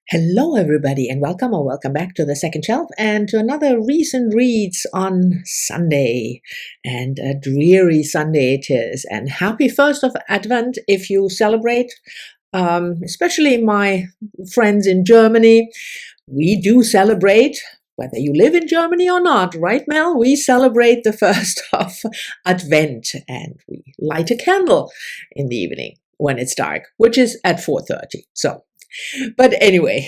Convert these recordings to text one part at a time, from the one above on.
Hello, everybody, and welcome or welcome back to the second shelf and to another recent reads on Sunday. And a dreary Sunday it is. And happy 1st of Advent if you celebrate, especially my friends in Germany. We do celebrate, whether you live in Germany or not, right, Mel? We celebrate the 1st of Advent and we light a candle in the evening when it's dark, which is at 4:30. But anyway,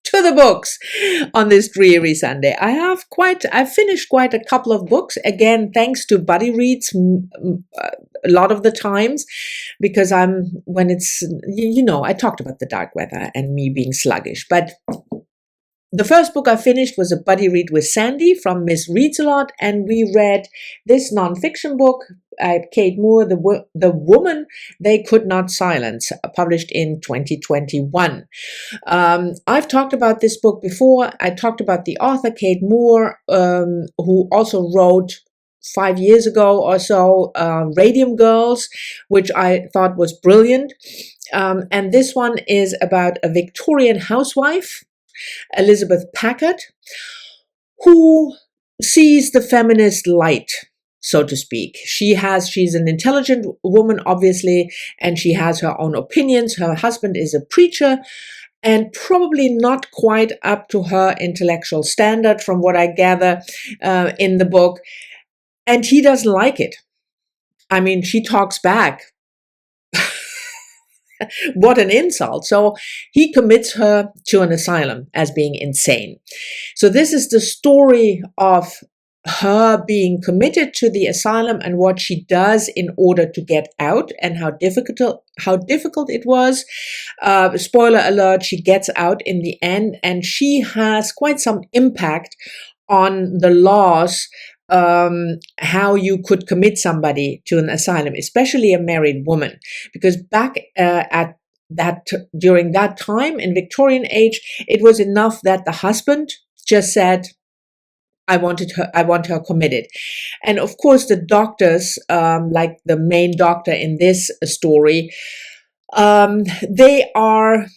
to the books on this dreary Sunday. I've finished quite a couple of books, again, thanks to buddy reads a lot of the times, because I talked about the dark weather and me being sluggish, but the first book I finished was a buddy read with Sandy from Miss Reads a Lot, and we read this nonfiction book by Kate Moore, The Woman They Could Not Silence, published in 2021. I've talked about this book before. I talked about the author, Kate Moore, who also wrote 5 years ago or so, Radium Girls, which I thought was brilliant. And this one is about a Victorian housewife, Elizabeth Packard, who sees the feminist light, so to speak. She's an intelligent woman, obviously, and she has her own opinions. Her husband is a preacher and probably not quite up to her intellectual standard, from what I gather in the book. And he doesn't like it. I mean, she talks back. What an insult. So he commits her to an asylum as being insane. So this is the story of her being committed to the asylum and what she does in order to get out, and how difficult it was. Spoiler alert, she gets out in the end, and she has quite some impact on the laws, how you could commit somebody to an asylum, especially a married woman, because back during that time in Victorian age, it was enough that the husband just said, I want her committed. And of course, the doctors, like the main doctor in this story, they are,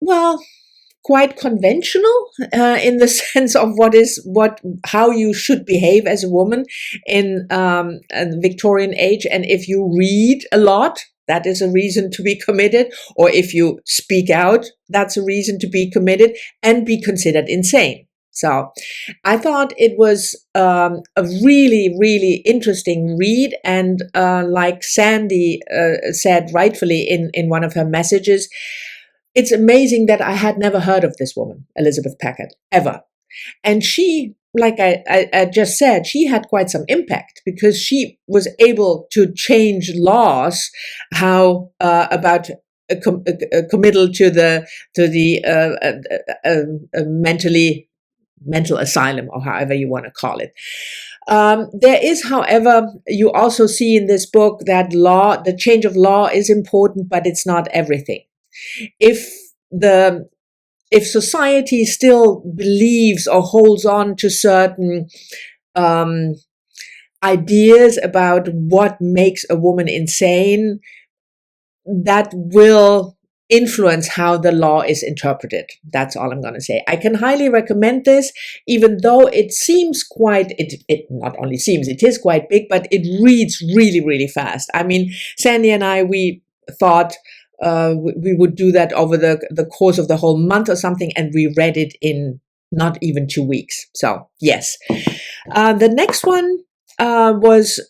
well, quite conventional in the sense of how you should behave as a woman in the Victorian age. And if you read a lot, that is a reason to be committed. Or if you speak out, that's a reason to be committed and be considered insane. So I thought it was a really, really interesting read. And like Sandy said rightfully in one of her messages, it's amazing that I had never heard of this woman, Elizabeth Packard, ever. And she, like I just said, she had quite some impact, because she was able to change laws, how about a committal to the mental asylum, or however you want to call it. There is, however, you also see in this book that the change of law is important, but it's not everything. If society still believes or holds on to certain ideas about what makes a woman insane, that will influence how the law is interpreted. That's all I'm going to say. I can highly recommend this, even though it seems it not only seems, it is quite big, but it reads really, really fast. I mean, Sandy and I, we thought we would do that over the course of the whole month or something, and we read it in not even 2 weeks. So yes. The next one was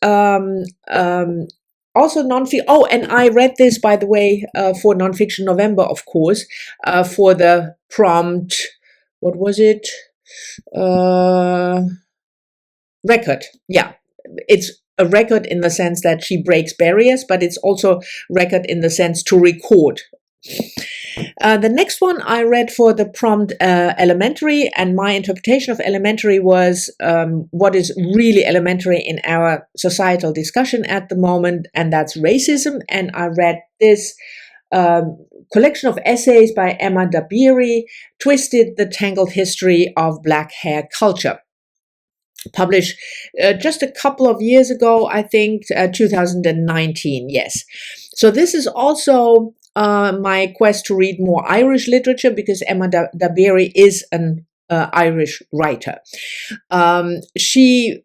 also nonfiction. Oh, and I read this, by the way, for Nonfiction November, of course, for the prompt, what was it? Record. Yeah, it's a record in the sense that she breaks barriers, but it's also record in the sense to record. The next one I read for the prompt, elementary, and my interpretation of elementary was what is really elementary in our societal discussion at the moment, and that's racism. And I read this collection of essays by Emma Dabiri, Twisted: The Tangled History of Black Hair Culture, published just a couple of years ago, I think, 2019, yes. So this is also my quest to read more Irish literature, because Emma Dabiri is an Irish writer. She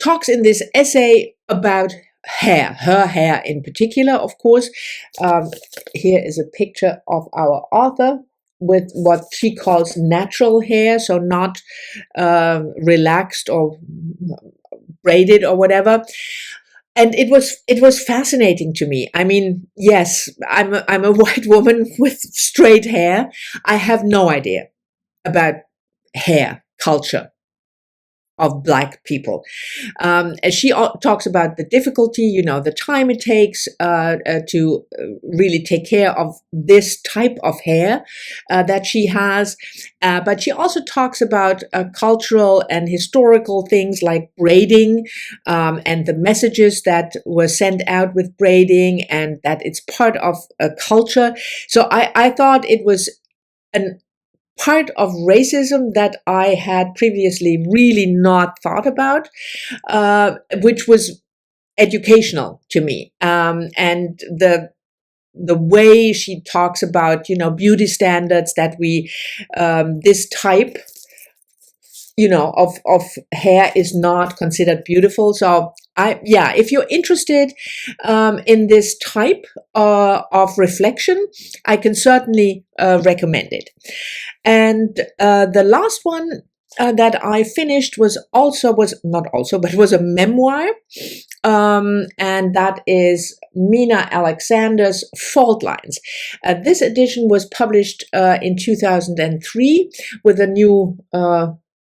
talks in this essay about hair, her hair in particular, of course. Here is a picture of our author with what she calls natural hair, so not relaxed or braided or whatever. And it was fascinating to me. I mean, yes, I'm a white woman with straight hair. I have no idea about hair culture of Black people. As she talks about the difficulty, the time it takes to really take care of this type of hair that she has. But she also talks about cultural and historical things like braiding, and the messages that were sent out with braiding, and that it's part of a culture. So I thought it was an part of racism that I had previously really not thought about, which was educational to me. And the way she talks about, beauty standards that we, this type, of hair is not considered beautiful. So if you're interested in this type of reflection, I can certainly recommend it. And the last one that I finished was a memoir, and that is Mina Alexander's Fault Lines. This edition was published in 2003 with a new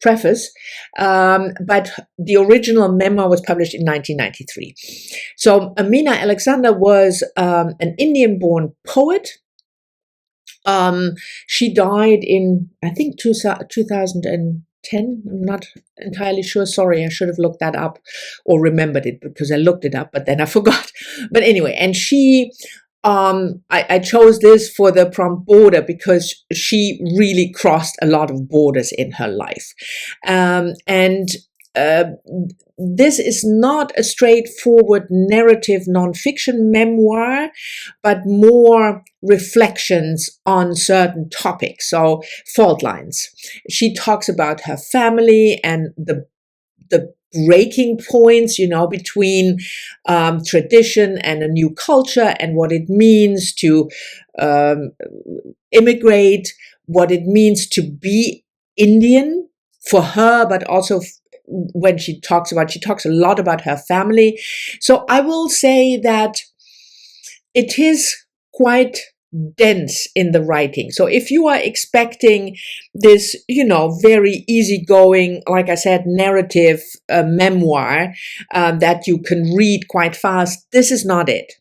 preface, but the original memoir was published in 1993. So Mina Alexander was an Indian-born poet. She died in, I think, 2010. I'm not entirely sure. Sorry, I should have looked that up or remembered it, because I looked it up, but then I forgot. But anyway, and she, I chose this for the prompt border because she really crossed a lot of borders in her life. This is not a straightforward narrative nonfiction memoir, but more reflections on certain topics. So, fault lines. She talks about her family and the breaking points, between tradition and a new culture, and what it means to immigrate, what it means to be Indian for her, but also when she talks a lot about her family. So I will say that it is quite dense in the writing. So if you are expecting this, very easygoing, like I said, narrative memoir that you can read quite fast, this is not it.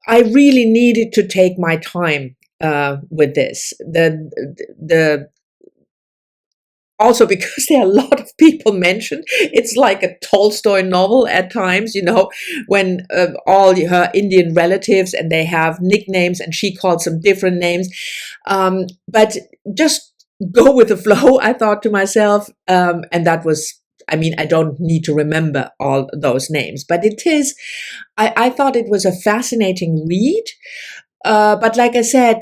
I really needed to take my time with this. Also, because there are a lot of people mentioned, it's like a Tolstoy novel at times, when all her Indian relatives, and they have nicknames, and she calls them different names. But just go with the flow, I thought to myself. And that was, I don't need to remember all those names, but I thought it was a fascinating read. But like I said,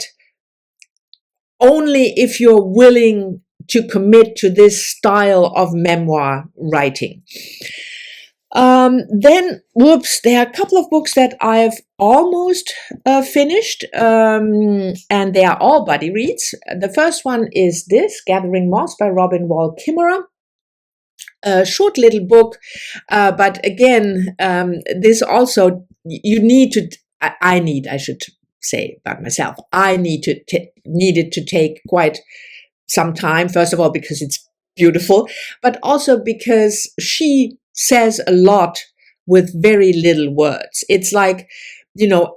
only if you're willing to commit to this style of memoir writing. Then, there are a couple of books that I've almost finished, and they are all buddy reads. The first one is this, Gathering Moss by Robin Wall Kimmerer. A short little book, but again, this also, I should say about myself, I needed to take quite some time, first of all, because it's beautiful, but also because she says a lot with very little words. It's like,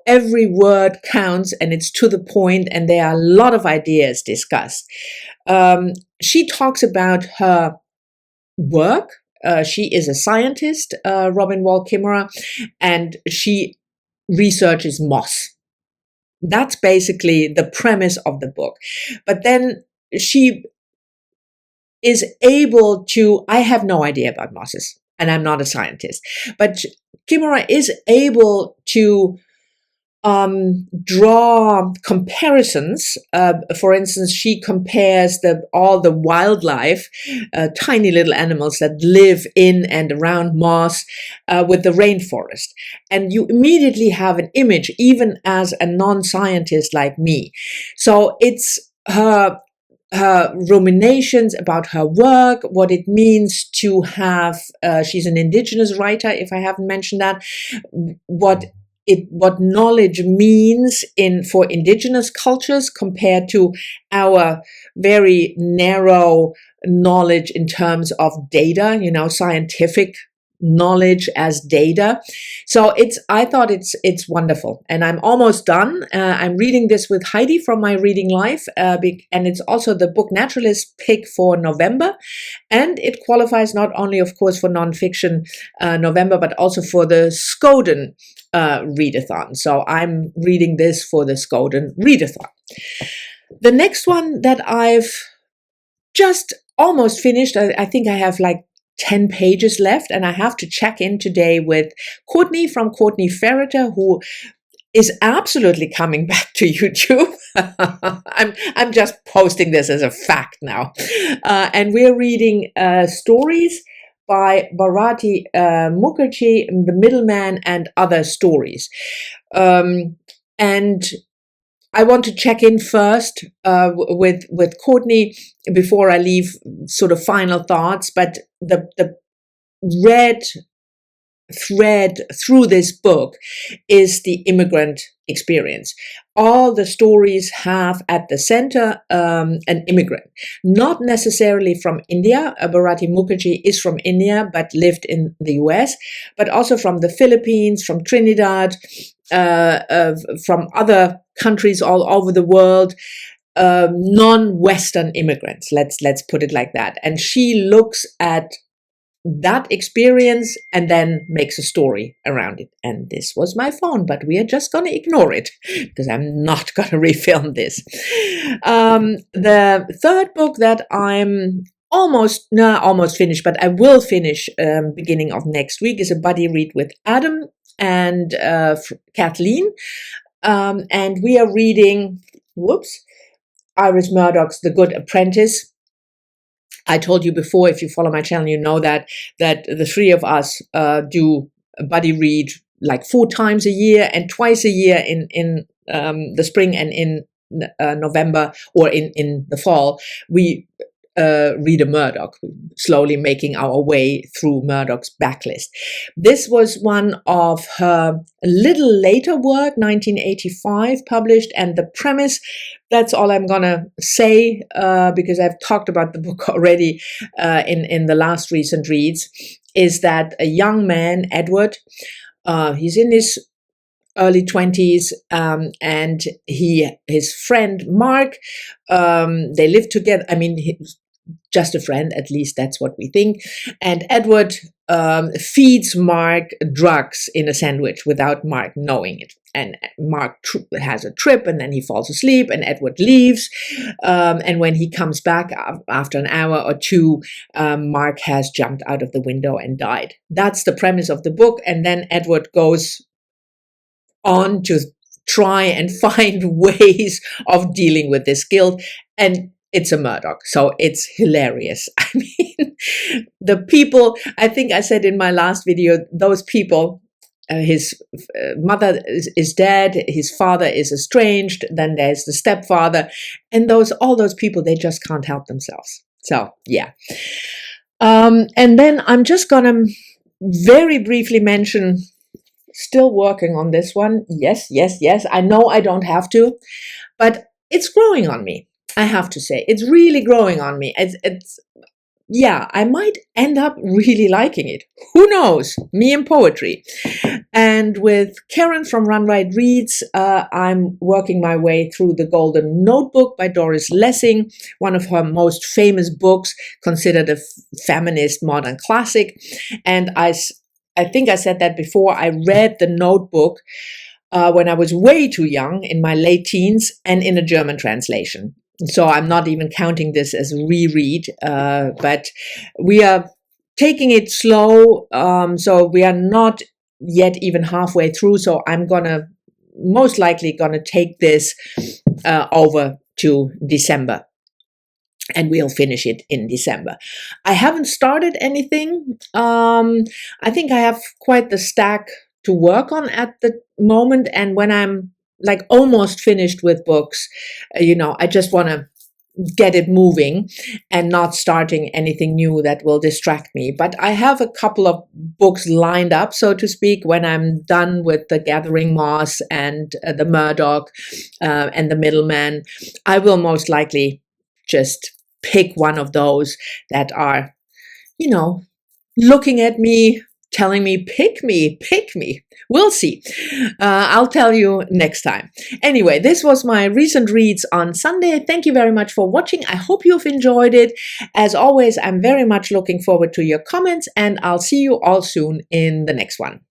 every word counts, and it's to the point, and there are a lot of ideas discussed. She talks about her work. She is a scientist, Robin Wall Kimmerer, and she researches moss. That's basically the premise of the book. But then she is able to, I have no idea about mosses, and I'm not a scientist, but Kimmerer is able to draw comparisons. For instance, she compares all the wildlife, tiny little animals that live in and around Mars, with the rainforest. And you immediately have an image, even as a non-scientist like me. So it's her ruminations about her work, what it means to have, she's an indigenous writer, if I haven't mentioned that, what knowledge means for indigenous cultures compared to our very narrow knowledge in terms of data, scientific knowledge as data. So I thought it's wonderful, and I'm almost done. I'm reading this with Heidi from my reading life, and it's also the book naturalist pick for November, and it qualifies not only, of course, for nonfiction November, but also for the Skoden readathon. So I'm reading this for the Skoden readathon. The next one that I've just almost finished, I think I have like 10 pages left, and I have to check in today with Courtney from Courtney Ferreter, who is absolutely coming back to YouTube. I'm just posting this as a fact now. And we're reading stories by Bharati Mukherjee, The Middleman, and Other Stories. And I want to check in first with Courtney before I leave sort of final thoughts. But the red thread through this book is the immigrant experience. All the stories have at the center an immigrant, not necessarily from India. Bharati Mukherjee is from India but lived in the US, but also from the Philippines, from Trinidad, from other countries all over the world, non-Western immigrants. Let's put it like that. And she looks at that experience and then makes a story around it. And this was my phone, but we are just going to ignore it because I'm not going to refilm this. The third book that I'm almost finished, but I will finish beginning of next week, is a buddy read with Adam and Kathleen. And we are reading, Iris Murdoch's The Good Apprentice. I told you before, if you follow my channel, you know that the three of us do a buddy read like 4 times a year and twice a year in the spring and in November, or in the fall. We read a Murdoch, slowly making our way through Murdoch's backlist. This was one of her little later work, 1985, published, and the premise, that's all I'm gonna say, because I've talked about the book already in the last recent reads, is that a young man, Edward, he's in his early 20s, and his friend Mark, they live together. I mean, just a friend, at least that's what we think. And Edward feeds Mark drugs in a sandwich without Mark knowing it. And Mark has a trip, and then he falls asleep, and Edward leaves. And when he comes back after an hour or two, Mark has jumped out of the window and died. That's the premise of the book. And then Edward goes on to try and find ways of dealing with this guilt. And it's a Murdoch, so it's hilarious. I mean, the people, I think I said in my last video, those people, his mother is dead, his father is estranged, then there's the stepfather, and all those people, they just can't help themselves. So, yeah. And then I'm just gonna very briefly mention, still working on this one. Yes. I know I don't have to, but it's growing on me. I have to say, it's really growing on me. I might end up really liking it. Who knows? Me and poetry. And with Karen from RecentReads, I'm working my way through The Golden Notebook by Doris Lessing, one of her most famous books, considered a feminist modern classic. And I think I said that before. I read The Notebook when I was way too young, in my late teens, and in a German translation. So I'm not even counting this as a reread, but we are taking it slow. So we are not yet even halfway through. So I'm going to most likely going to take this over to December. And we'll finish it in December. I haven't started anything. I think I have quite the stack to work on at the moment. And when I'm like almost finished with books, I just want to get it moving and not starting anything new that will distract me. But I have a couple of books lined up, so to speak, when I'm done with The Gathering Moss and The Murdoch and The Middleman. I will most likely just pick one of those that are, looking at me, telling me, pick me. We'll see. I'll tell you next time. Anyway, this was my recent reads on Sunday. Thank you very much for watching. I hope you've enjoyed it. As always, I'm very much looking forward to your comments, and I'll see you all soon in the next one.